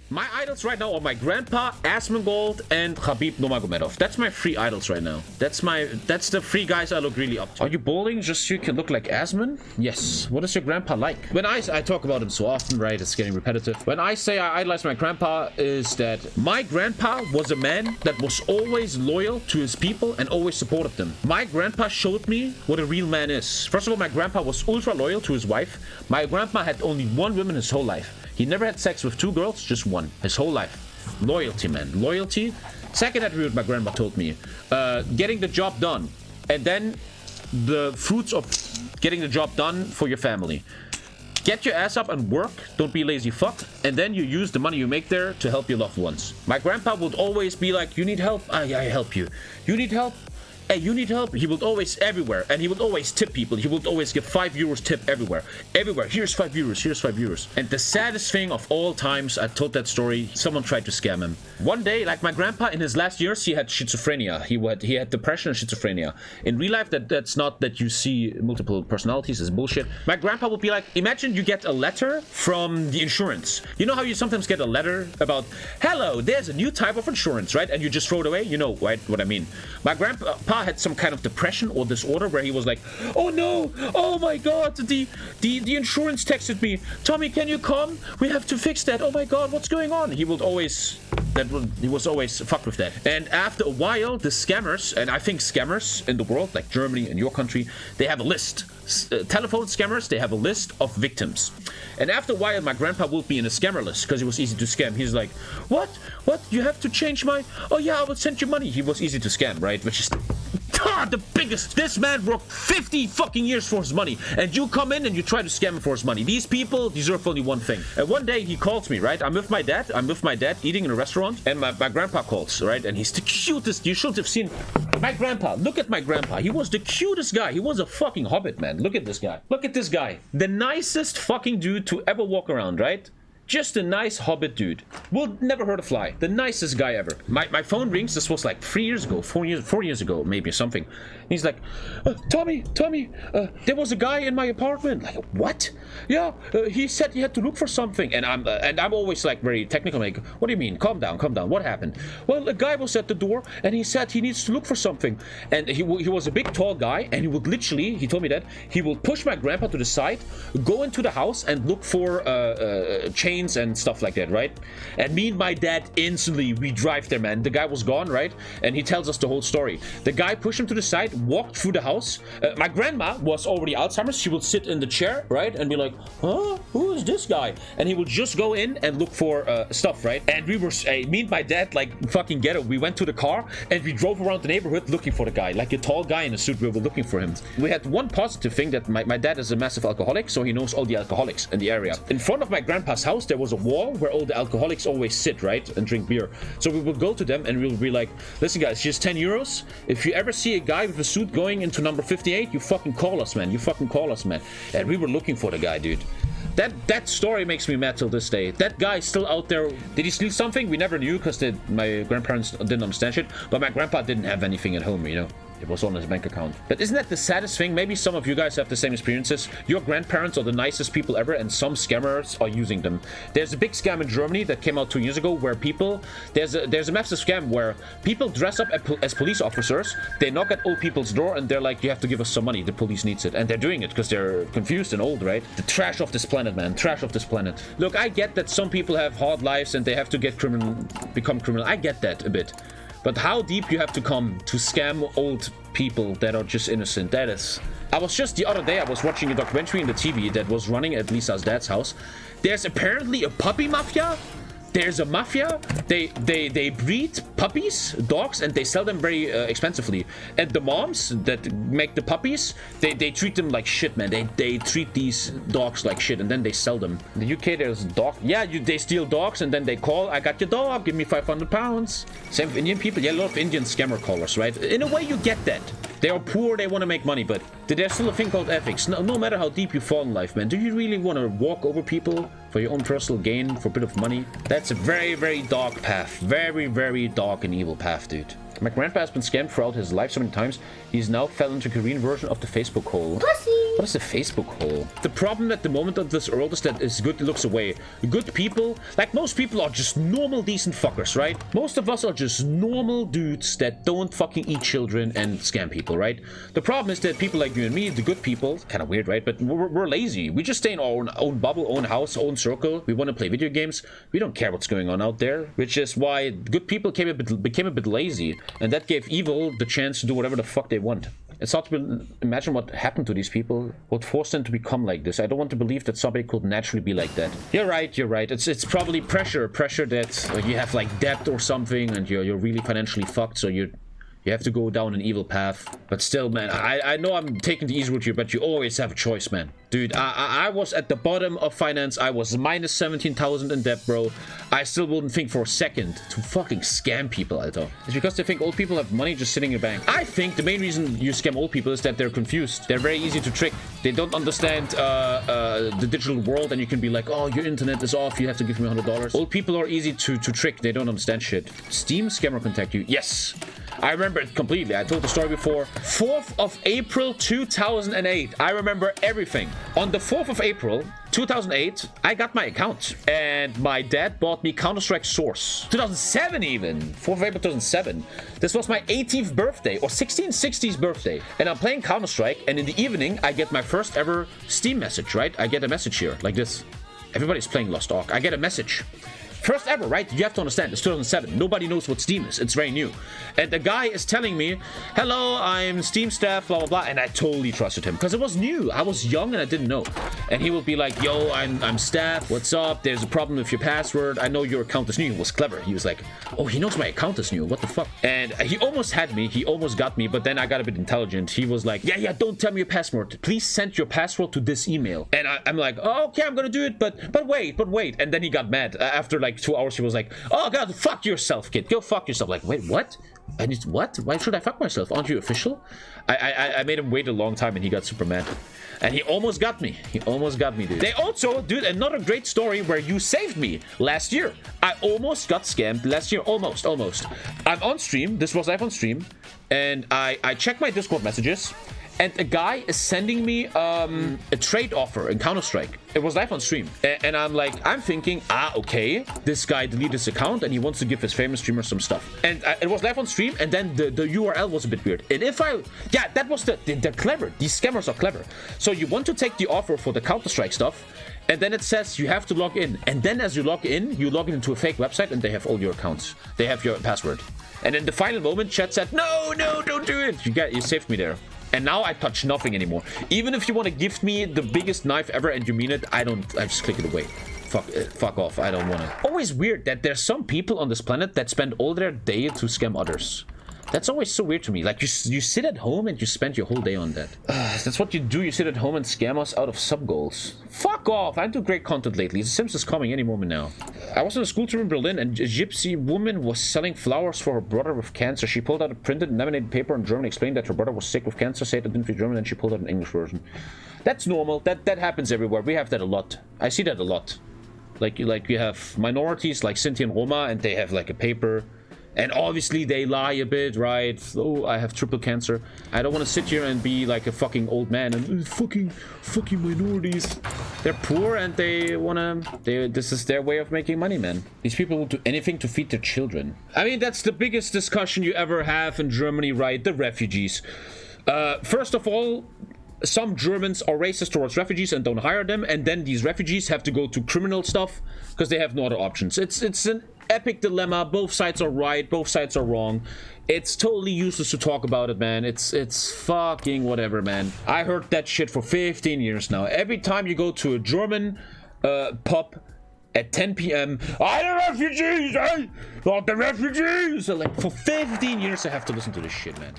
My idols right now are my grandpa, Asmongold, and Khabib Nurmagomedov. That's my 3 idols right now. That's the 3 guys I look really up to. Are you bowling just so you can look like Asmon? Yes. What is your grandpa like? When I talk about him so often, right? It's getting repetitive. When I say I idolize my grandpa, is that my grandpa was a man that was always loyal to his people and always supported them. My grandpa showed me what a real man is. First of all, my grandpa was ultra loyal to his wife. My grandpa had only 1 woman his whole life. He never had sex with 2 girls, just 1, his whole life. Loyalty, man. Loyalty. Second attribute my grandma told me. Getting the job done. And then the fruits of getting the job done for your family. Get your ass up and work. Don't be lazy fuck. And then you use the money you make there to help your loved ones. My grandpa would always be like, you need help? I help you. You need help? Hey, you need help? He would always, everywhere. And he would always tip people. He would always give 5 euros tip everywhere. Everywhere. Here's 5 euros. Here's 5 euros. And the saddest thing of all times, I told that story, someone tried to scam him. One day, like my grandpa, in his last years, he had schizophrenia. He had depression and schizophrenia. In real life, that's not that you see multiple personalities. It's bullshit. My grandpa would be like, imagine you get a letter from the insurance. You know how you sometimes get a letter about, hello, there's a new type of insurance, right? And you just throw it away? You know, right, what I mean. My grandpa had some kind of depression or disorder where he was like, oh no, oh my god, the insurance texted me, Tommy, can you come? We have to fix that. Oh my god, what's going on? He was always fucked with that. And after a while, the scammers, and I think scammers in the world, like Germany and your country, they have a list. Telephone scammers, they have a list of victims. And after a while, my grandpa would be in a scammer list because it was easy to scam. He's like, what? You have to change my... Oh yeah, I will send you money. He was easy to scam, right? Which is... the biggest. This man worked 50 fucking years for his money, and you come in and you try to scam him for his money. These people deserve only one thing. And one day he calls me, right? I'm with my dad eating in a restaurant, and my grandpa calls, right? And he's the cutest. You should have seen my grandpa. Look at my grandpa. He was the cutest guy. He was a fucking hobbit, man. Look at this guy. Look at this guy. The nicest fucking dude to ever walk around, right? Just a nice hobbit dude. Will never hurt a fly. The nicest guy ever. My phone rings. This was like 3 years ago, 4 years ago, maybe something. And he's like, Tommy, there was a guy in my apartment. Like, what? Yeah, he said he had to look for something. And I'm always like very technical. Like, what do you mean? Calm down. What happened? Well, a guy was at the door and he said he needs to look for something. And he was a big, tall guy, and he would literally, he told me that, he would push my grandpa to the side, go into the house and look for chains and stuff like that, right? And me and my dad instantly, we drive there, man. The guy was gone, right? And he tells us the whole story. The guy pushed him to the side, walked through the house. My grandma was already Alzheimer's. She would sit in the chair, right? And be like, huh? Who is this guy? And he would just go in and look for stuff, right? And we were, me and my dad, like fucking ghetto. We went to the car and we drove around the neighborhood looking for the guy. Like a tall guy in a suit, we were looking for him. We had one positive thing, that my dad is a massive alcoholic, so he knows all the alcoholics in the area. In front of my grandpa's house, there was a wall where all the alcoholics always sit, right, and drink beer. So we would go to them and we would be like, listen guys, here's 10 euros. If you ever see a guy with a suit going into number 58, you fucking call us, man. And we were looking for the guy, dude. That story makes me mad till this day. That guy's still out there. Did he steal something? We never knew because my grandparents didn't understand shit. But my grandpa didn't have anything at home, you know. It was on his bank account. But isn't that the saddest thing? Maybe some of you guys have the same experiences. Your grandparents are the nicest people ever, and some scammers are using them. There's a big scam in Germany that came out 2 years ago where people... There's a massive scam where people dress up as police officers. They knock at old people's door and they're like, you have to give us some money. The police needs it. And they're doing it because they're confused and old, right? The trash of this planet, man. Trash of this planet. Look, I get that some people have hard lives and they have to become criminal. I get that a bit. But how deep you have to come to scam old people that are just innocent, that is... I was just the other day, I was watching a documentary in the TV that was running at Lisa's dad's house. There's apparently a puppy mafia. There's a mafia. They breed puppies, dogs, and they sell them very expensively. And the moms that make the puppies, they treat them like shit, man. They treat these dogs like shit, and then they sell them. In the UK, there's dog. Yeah, they steal dogs, and then they call, I got your dog, give me 500 pounds. Same with Indian people. Yeah, a lot of Indian scammer callers, right? In a way, you get that. They are poor, they want to make money, but there's still a thing called ethics. No matter how deep you fall in life, man, do you really want to walk over people for your own personal gain, for a bit of money? That's a very, very dark path. Very, very dark and evil path, dude. My grandpa has been scammed throughout his life so many times, he's now fell into a Korean version of the Facebook hole. Pussy! What is the Facebook hole? The problem at the moment of this world is that is good looks away. Good people, like most people, are just normal, decent fuckers, right? Most of us are just normal dudes that don't fucking eat children and scam people, right? The problem is that people like you and me, the good people, kind of weird, right? But we're lazy. We just stay in our own bubble, own house, own circle. We want to play video games. We don't care what's going on out there, which is why good people became a bit lazy, and that gave evil the chance to do whatever the fuck they want. It's hard to imagine what happened to these people, what forced them to become like this. I don't want to believe that somebody could naturally be like that. You're right, you're right. It's probably pressure that you have like debt or something, and you're really financially fucked, so you have to go down an evil path. But still, man, I know I'm taking the easy route here, but you always have a choice, man. Dude, I was at the bottom of finance. I was minus 17,000 in debt, bro. I still wouldn't think for a second to fucking scam people, Alter. It's because they think old people have money just sitting in a bank. I think the main reason you scam old people is that they're confused. They're very easy to trick. They don't understand the digital world, and you can be like, oh, your internet is off, you have to give me $100. Old people are easy to trick. They don't understand shit. Steam scammer contact you. Yes. I remember it completely. I told the story before. 4th of April 2008. I remember everything. On the 4th of April 2008, I got my account, and my dad bought me Counter-Strike Source. 2007 even. 4th of April 2007. This was my 18th birthday, or 1660th birthday. And I'm playing Counter-Strike, and in the evening, I get my first ever Steam message, right? I get a message here, like this. Everybody's playing Lost Ark. I get a message. First ever, right? You have to understand, it's 2007. Nobody knows what Steam is. It's very new. And the guy is telling me, hello, I'm Steam staff, blah, blah, blah. And I totally trusted him because it was new. I was young and I didn't know. And he would be like, yo, I'm staff. What's up? There's a problem with your password. I know your account is new. He was clever. He was like, oh, he knows my account is new. What the fuck? And he almost had me. He almost got me. But then I got a bit intelligent. He was like, yeah, don't tell me your password. Please send your password to this email. And I'm like, oh, okay, I'm going to do it. But wait. And then he got mad. After like 2 hours, he was like, oh god, fuck yourself, kid, go fuck yourself. Like, wait, what? And it's what? Why should I fuck myself? Aren't you official? I made him wait a long time, and he got super mad, and he almost got me. He almost got me, dude. They also, dude, another great story where you saved me last year. I almost got scammed last year. Almost. I'm on stream. This was live on stream, and I checked my Discord messages, and a guy is sending me a trade offer in Counter-Strike. It was live on stream. And I'm thinking, okay, this guy deleted his account and he wants to give his famous streamer some stuff. And it was live on stream, and then the URL was a bit weird. And that was they're clever. These scammers are clever. So you want to take the offer for the Counter-Strike stuff, and then it says you have to log in. And then as you log in into a fake website, and they have all your accounts. They have your password. And in the final moment, chat said, no, don't do it. You saved me there. And now I touch nothing anymore. Even if you want to give me the biggest knife ever and you mean it, I just click it away. Fuck off. I don't want it. Always weird that there's some people on this planet that spend all their day to scam others. That's always so weird to me. Like, you sit at home and you spend your whole day on that. That's what you do. You sit at home and scam us out of sub goals. Fuck off. I do great content lately. The Sims is coming any moment now. I was in a school tour in Berlin, and a gypsy woman was selling flowers for her brother with cancer. She pulled out a printed laminated paper in German, explained that her brother was sick with cancer, said it didn't speak German, and she pulled out an English version. That's normal. That happens everywhere. We have that a lot. I see that a lot. Like you have minorities like Sinti and Roma, and they have like a paper. And obviously they lie a bit, right? Oh, I have triple cancer. I don't want to sit here and be like a fucking old man and fucking minorities. They're poor and this is their way of making money, man. These people will do anything to feed their children. I mean, that's the biggest discussion you ever have in Germany, right? The refugees. First of all, some Germans are racist towards refugees and don't hire them, and then these refugees have to go to criminal stuff because they have no other options. It's an epic dilemma. Both sides are right, both sides are wrong. It's totally useless to talk about it, man. It's fucking whatever, man. I heard that shit for 15 years now. Every time you go to a German pub at 10 p.m. Oh, the refugees, eh? Oh, the refugees! So, like, for 15 years I have to listen to this shit, man.